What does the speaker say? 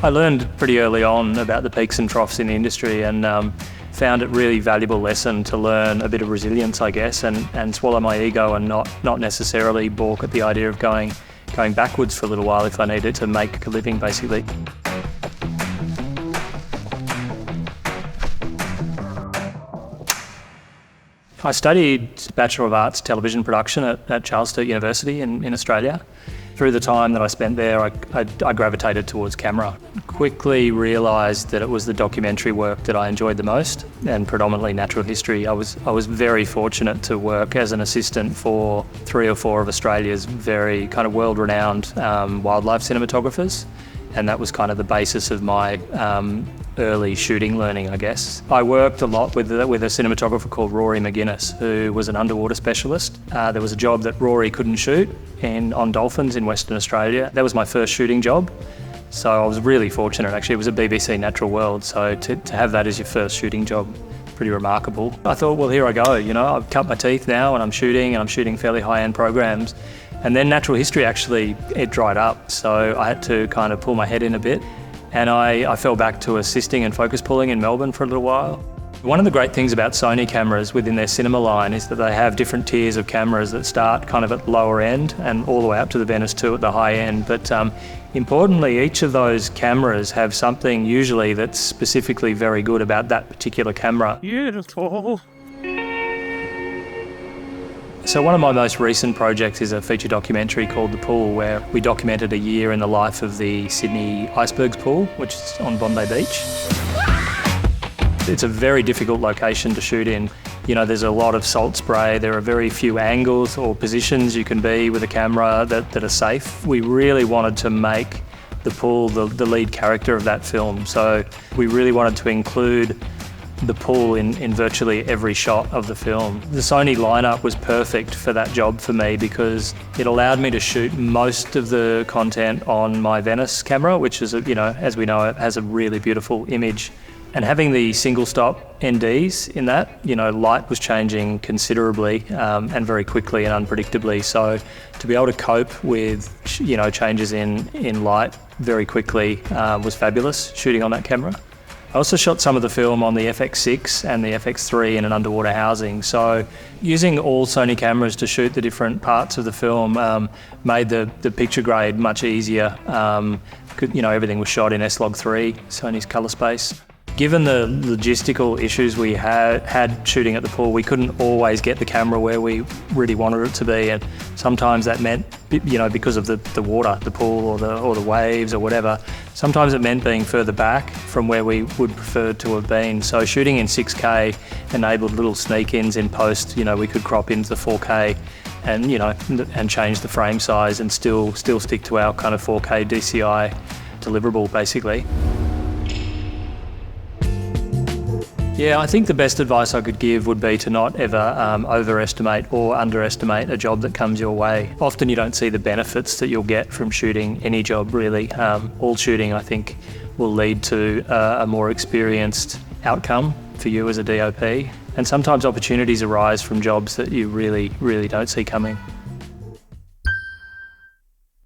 I learned pretty early on about the peaks and troughs in the industry and found it really valuable lesson to learn a bit of resilience, I guess, and swallow my ego and not necessarily balk at the idea of going backwards for a little while if I needed to make a living, basically. I studied Bachelor of Arts Television Production at Charles Sturt University in Australia. Through the time that I spent there, I gravitated towards camera. Quickly realised that it was the documentary work that I enjoyed the most, and predominantly natural history. I was very fortunate to work as an assistant for 3 or 4 of Australia's very kind of world-renowned wildlife cinematographers, and that was kind of the basis of my early shooting learning, I guess. I worked a lot with a cinematographer called Rory McGuinness, who was an underwater specialist. There was a job that Rory couldn't shoot on dolphins in Western Australia. That was my first shooting job, so I was really fortunate. Actually, it was a BBC Natural World, so to have that as your first shooting job, pretty remarkable. I thought, well, here I go, I've cut my teeth now and I'm shooting fairly high-end programs. And then natural history actually, it dried up, so I had to kind of pull my head in a bit. And I fell back to assisting and focus pulling in Melbourne for a little while. One of the great things about Sony cameras within their cinema line is that they have different tiers of cameras that start kind of at the lower end and all the way up to the Venice 2 at the high end. But importantly, each of those cameras have something usually that's specifically very good about that particular camera. Beautiful. So one of my most recent projects is a feature documentary called The Pool, where we documented a year in the life of the Sydney Icebergs pool, which is on Bondi Beach. It's a very difficult location to shoot in. There's a lot of salt spray. There are very few angles or positions you can be with a camera that are safe. We really wanted to make the pool the lead character of that film. So we really wanted to include the pool in virtually every shot of the film. The Sony lineup was perfect for that job for me because it allowed me to shoot most of the content on my Venice camera, which is, as we know, it has a really beautiful image. And having the single stop NDs in that, light was changing considerably and very quickly and unpredictably. So to be able to cope with, changes in light very quickly was fabulous shooting on that camera. I also shot some of the film on the FX6 and the FX3 in an underwater housing. So using all Sony cameras to shoot the different parts of the film made the picture grade much easier. Everything was shot in S-Log3, Sony's colour space. Given the logistical issues we had shooting at the pool, we couldn't always get the camera where we really wanted it to be, and sometimes that meant, because of the water, the pool or the waves or whatever, sometimes it meant being further back from where we would prefer to have been. So shooting in 6K enabled little sneak-ins in post. We could crop into the 4K and change the frame size and still stick to our kind of 4K DCI deliverable, basically. Yeah, I think the best advice I could give would be to not ever overestimate or underestimate a job that comes your way. Often you don't see the benefits that you'll get from shooting any job, really. All shooting, I think, will lead to a more experienced outcome for you as a DOP. And sometimes opportunities arise from jobs that you really, really don't see coming.